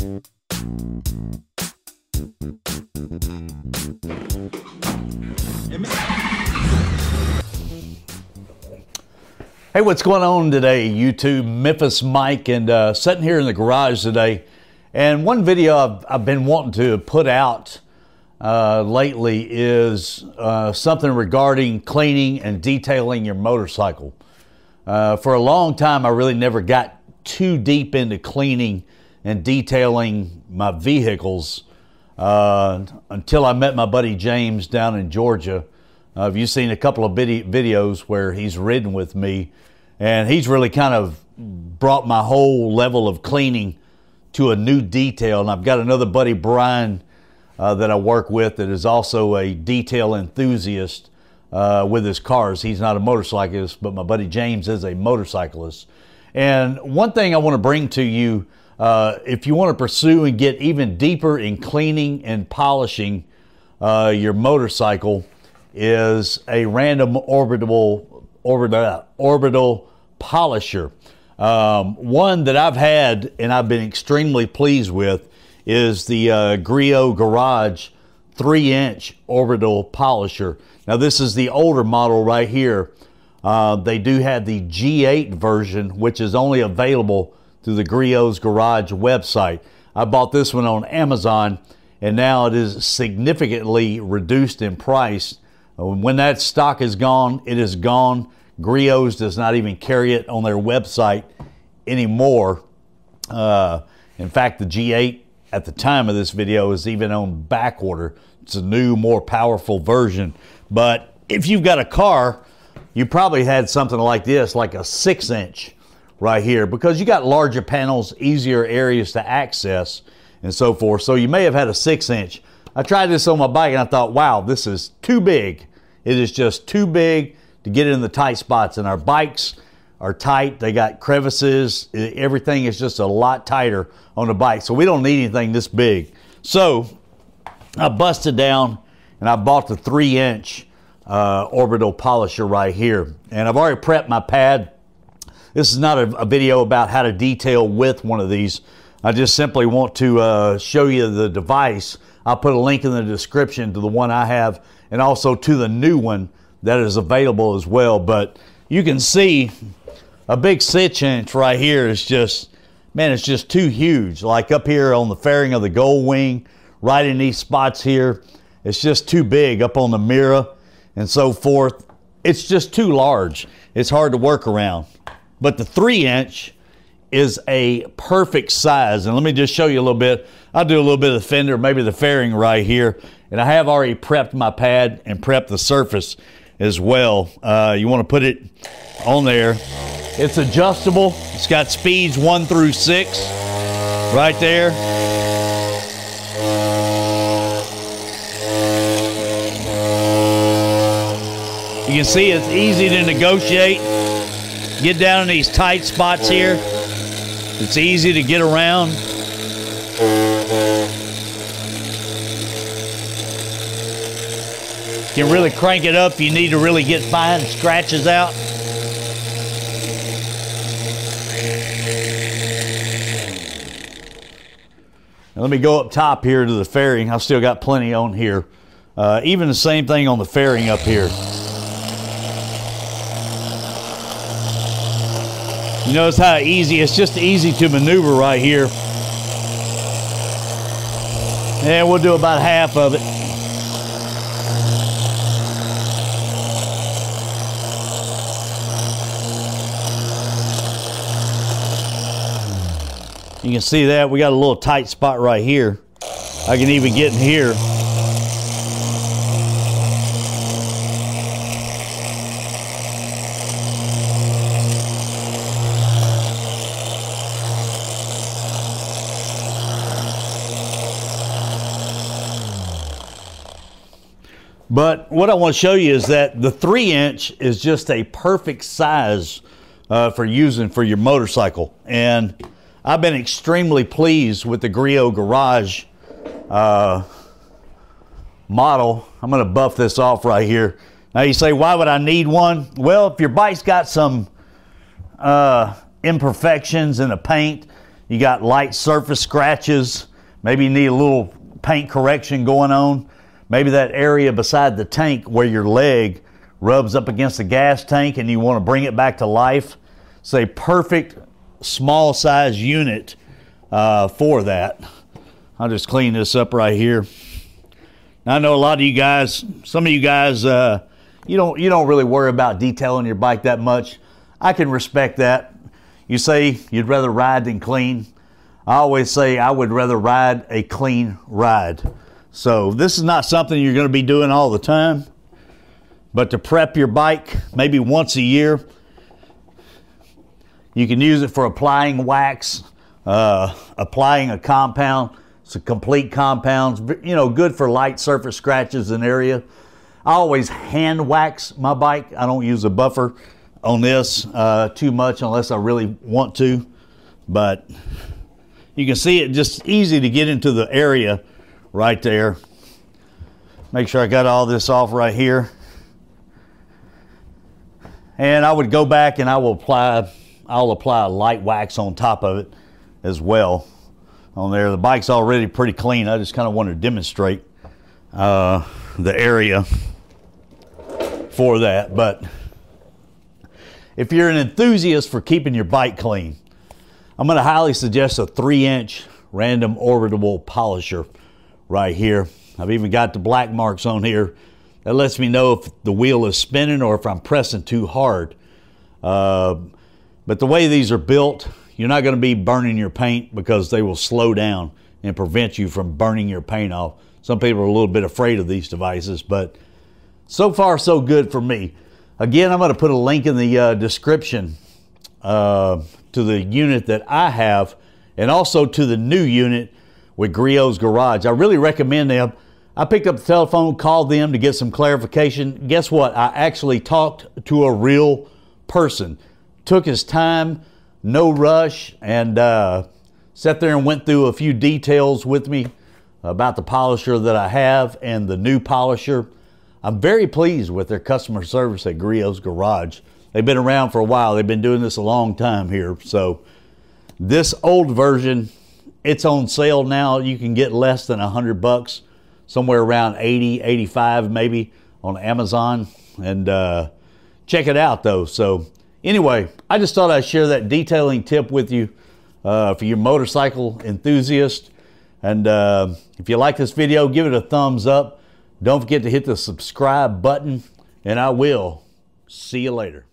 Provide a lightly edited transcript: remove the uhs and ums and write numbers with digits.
Hey, what's going on today, YouTube? MemphisMike, and sitting here in the garage today. And one video I've been wanting to put out lately is something regarding cleaning and detailing your motorcycle. For a long time, I really never got too deep into cleaning and detailing my vehicles until I met my buddy James down in Georgia. You've seen a couple of videos where he's ridden with me, and he's really kind of brought my whole level of cleaning to a new detail. And I've got another buddy, Brian, that I work with that is also a detail enthusiast with his cars. He's not a motorcyclist, but my buddy James is a motorcyclist. And one thing I want to bring to you, if you want to pursue and get even deeper in cleaning and polishing your motorcycle, is a random orbital polisher. One that I've had and I've been extremely pleased with is the GRIOT Garage 3-inch orbital polisher. Now this is the older model right here. They do have the G8 version, which is only available through the GRIOT'S Garage website. I bought this one on Amazon, and now it is significantly reduced in price. When that stock is gone, it is gone. GRIOT'S does not even carry it on their website anymore. In fact, the G8 at the time of this video is even on back order. It's a new, more powerful version. But if you've got a car, you probably had something like this, like a 6-inch right here, because you got larger panels, easier areas to access, and so forth. So you may have had a 6-inch. I tried this on my bike and I thought, wow, this is too big. It is just too big to get in the tight spots. And our bikes are tight. They got crevices. Everything is just a lot tighter on the bike. So we don't need anything this big. So I busted down and I bought the 3-inch orbital polisher right here. And I've already prepped my pad. This is not a video about how to detail with one of these. I just simply want to show you the device. I'll put a link in the description to the one I have and also to the new one that is available as well. But you can see a big 6-inch right here is just, man, it's just too huge. Like up here on the fairing of the gold wing, right in these spots here, it's just too big up on the mirror and so forth. It's just too large. It's hard to work around. But the 3-inch is a perfect size. And let me just show you a little bit. I'll do a little bit of the fender, maybe the fairing right here. And I have already prepped my pad and prepped the surface as well. You want to put it on there. It's adjustable. It's got speeds 1 through 6 right there. You can see it's easy to negotiate. Get down in these tight spots here. It's easy to get around. You can really crank it up if you need to really get fine scratches out. Now let me go up top here to the fairing. I've still got plenty on here. Even the same thing on the fairing up here. You notice how easy, it's just easy to maneuver right here. And we'll do about half of it. You can see that we got a little tight spot right here. I can even get in here. But what I want to show you is that the 3-inch is just a perfect size for using for your motorcycle. And I've been extremely pleased with the GRIOT Garage model. I'm going to buff this off right here. Now you say, why would I need one? Well, if your bike's got some imperfections in the paint, you got light surface scratches, maybe you need a little paint correction going on, maybe that area beside the tank where your leg rubs up against the gas tank and you want to bring it back to life. It's a perfect small size unit for that. I'll just clean this up right here. Now, I know a lot of you guys, some of you guys, you don't really worry about detailing your bike that much. I can respect that. You say you'd rather ride than clean. I always say I would rather ride a clean ride. So this is not something you're going to be doing all the time, but to prep your bike maybe once a year, you can use it for applying wax, applying a compound. It's a complete compound, you know, good for light surface scratches in area. I always hand wax my bike. I don't use a buffer on this too much unless I really want to, but you can see it just easy to get into the area right there. Make sure I got all this off right here. And I would go back and I'll apply a light wax on top of it as well on there. The bike's already pretty clean. I just kind of want to demonstrate the area for that. But if you're an enthusiast for keeping your bike clean, I'm going to highly suggest a 3-inch random orbital polisher right here. I've even got the black marks on here. That lets me know if the wheel is spinning or if I'm pressing too hard. But the way these are built, you're not going to be burning your paint because they will slow down and prevent you from burning your paint off. Some people are a little bit afraid of these devices, but so far so good for me. Again, I'm going to put a link in the description to the unit that I have and also to the new unit with GRIOT'S Garage. I really recommend them. I picked up the telephone, called them to get some clarification. Guess what? I actually talked to a real person. Took his time, no rush, and sat there and went through a few details with me about the polisher that I have and the new polisher. I'm very pleased with their customer service at GRIOT'S Garage. They've been around for a while. They've been doing this a long time here. So this old version, it's on sale now. You can get less than $100, somewhere around 80, 85 maybe on Amazon. And check it out though. So anyway, I just thought I'd share that detailing tip with you for your motorcycle enthusiast. And if you like this video, give it a thumbs up. Don't forget to hit the subscribe button, and I will see you later.